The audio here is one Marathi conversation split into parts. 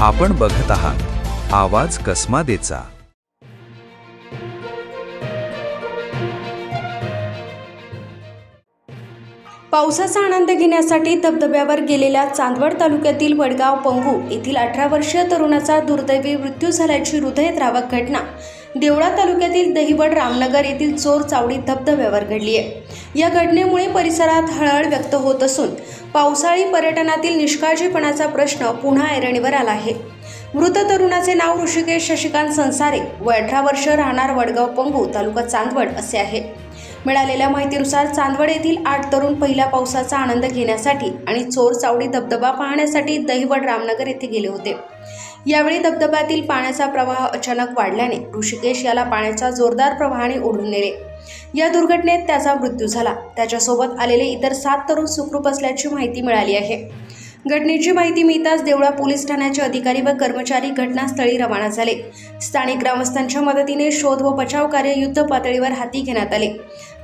आपण बघत आहात आवाज कसमादेचा। पावसाचा आनंद घेण्यासाठी धबधब्यावर गेलेल्या चांदवड तालुक्यातील वडगाव पंगू येथील 18 वर्षीय तरुणाचा दुर्दैवी मृत्यू झाल्याची हृदयद्रावक घटना देवळा तालुक्यातील दहिवड रामनगर येथील चोर चावडी धबधब्यावर घडली आहे। या घटनेमुळे परिसरात हळहळ व्यक्त होत असून पावसाळी पर्यटनातील निष्काळजीपणाचा प्रश्न पुन्हा ऐरणीवर आला आहे। मृत तरुणाचे नाव ऋषिकेश शशिकांत संसारे व 18 वर्ष, राहणार वडगाव पंगू, तालुका चांदवड असे आहे। मिळालेल्या माहितीनुसार चांदवड येथील 8 तरुण पहिल्या पावसाचा आनंद घेण्यासाठी आणि चोर चावडी धबधबा पाहण्यासाठी दहिवड रामनगर येथे गेले होते। यावेळी धबधब्यातील पाण्याचा प्रवाह अचानक वाढल्याने ऋषिकेश याला पाण्याच्या जोरदार प्रवाहाने ओढून नेले। या दुर्घटनेत त्याचा मृत्यू झाला। त्याच्यासोबत आलेले इतर 7 तरुण सुखरूप असल्याची माहिती मिळाली आहे। घटनेची माहिती मिळताच देवळा पोलीस ठाण्याचे अधिकारी व कर्मचारी घटनास्थळी रवाना झाले। स्थानिक ग्रामस्थांच्या मदतीने शोध व बचाव कार्य युद्ध पातळीवर हाती घेण्यात आले।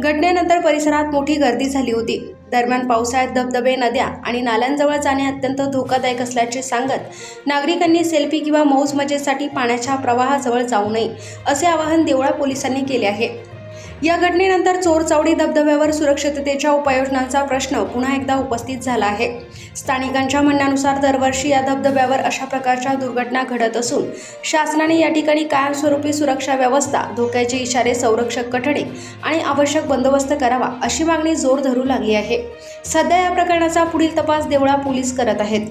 घटनेनंतर परिसरात मोठी गर्दी झाली होती। दरम्यान पावसाळ्यात धबधबे, नद्या आणि नाल्यांजवळ जाणे अत्यंत धोकादायक असल्याचे सांगत नागरिकांनी सेल्फी किंवा मौज मजेसाठी पाण्याच्या प्रवाहाजवळ जाऊ नये असे आवाहन देवळा पोलिसांनी केले आहे। या घटनेनंतर चोर चावडी धबधब्यावर सुरक्षिततेच्या उपाययोजनांचा प्रश्न पुन्हा एकदा उपस्थित झाला आहे। स्थानिकांच्या म्हणण्यानुसार दरवर्षी या धबधब्यावर अशा प्रकारच्या दुर्घटना घडत असून शासनाने या ठिकाणी कायमस्वरूपी सुरक्षा व्यवस्था, धोक्याचे इशारे, संरक्षक कठडे आणि आवश्यक बंदोबस्त करावा अशी मागणी जोर धरू लागली आहे। सध्या या प्रकरणाचा पुढील तपास देवळा पोलीस करत आहेत।